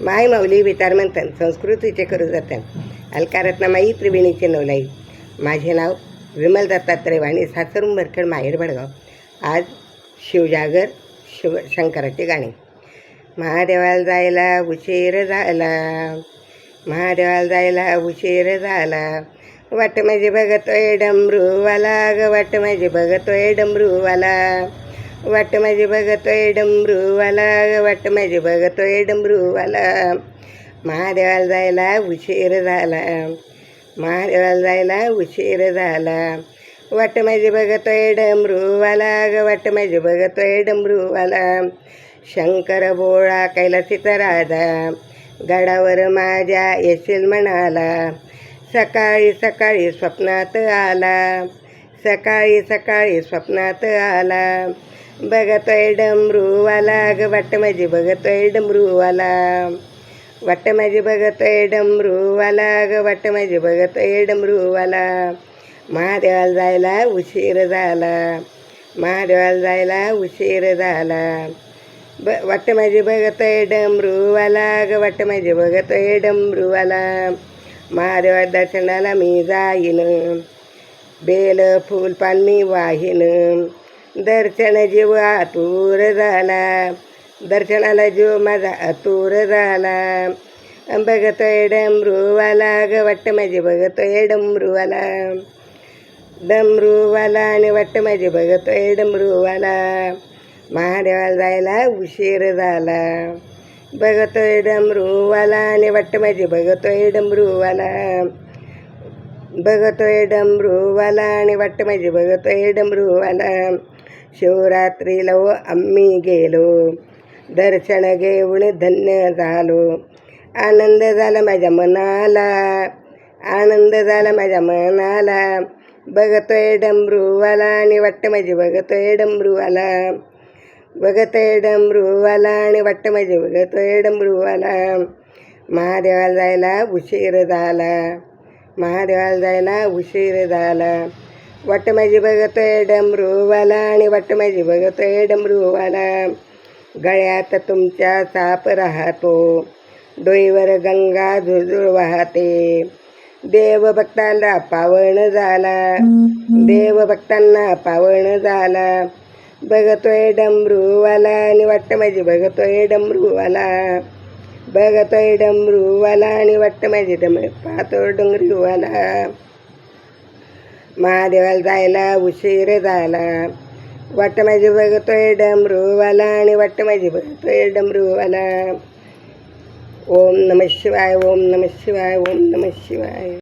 माय माऊली वितार म्हणतात संस्कृतीचे करू जातात अलकारत्नामाई त्रिवेणीचे नवलाई. माझे नाव विमल दत्तात्रय वाणी, सासर उंबरखेड, माहेर भडगाव. आज शिवजागर शंकराचे गाणे. महादेवाला जायला उशीर झाला, महादेवाला जायला उशीर झाला, वाट माझी बघतोय डमरूवाला ग, वाट माझी बघतोय डमरूवाला, वाट माझी बघतोय डमरूवाला ग, वाट माझी बघतोय डमरूवाला. महादेवाला जायला उशीर झाला, महादेवाला जायला उशीर झाला, वाट माझी बघतोय डमरूवाला ग, वाट माझी बघतोय डमरूवाला. शंकर बोळा कैलासीचा राजा, गडावर माझ्या येशील म्हणाला, सकाळी सकाळी स्वप्नात आला, सकाळी सकाळी स्वप्नात आला, बघतोय डमरूवाला ग, वाट माझी बघतोय डमरूवाला, वाट माझी बघतोय डमरूवाला ग, वाट माझी बघतोय डमरूवाला. महादेवाला जायला उशीर झाला, महादेवाला जायला उशीर झाला, वाट माझी बघतोय डमरूवाला ग, वाट माझी बघतोय डमरूवाला. महादेवा दर्शनाला मी जाईन, बेल फूल पान मी वाहीन, दर्शन जीव आतुर झाला, दर्शनाला जीव माझा आतुर झाला, बघतोय डमरूवाला ग, वाट माझी बघतोय डमरूवाला, डमरूवाला आणि वाट माझी बघतोय डमरूवाला. महादेवाला जायला उशीर झाला, बघतोय डमरूवाला आणि वाट माझी बघतोय डमरूवाला, बघतोय डमरूवाला आणि वाट माझी बघतोय डमरूवाला. शिवरात्रीला आम्ही गेलो, दर्शन घेऊन धन्य झालो, आनंद झाला माझ्या मनाला, आनंद झाला माझ्या मनाला, बघतोय डमरूवाला आणि वाट माझी बघतोय डमरूवाला, बघतोय डमरूवाला आणि वाट माझी बघतोय डमरूवाला. महादेवाला जायला उशीर झाला, महादेवाला जायला उशीर झाला, वाट माझी बघतोय डमरूवाला आणि वाट माझी बघतोय डमरूवाला. गळ्यात तुमच्या साप राहतो, डोईवर गंगा झुळझुळ वाहते, देव भक्तांना पावन झाला, देव भक्तांना पावन झाला, बघतोय डमरूवाला आणि वाट माझी बघतोय डमरूवाला, बघतोय डमरूवाला आणि वाट माझी पाहतो डोंगरीवाला. महादेवाला जायला उशीर झाला, वाट माझी बघतोय डमरूवाला आणि वाट माझी बघतोय डमरूवाला. ओम नमः शिवाय, ओम नमः शिवाय, ओम नमः शिवाय.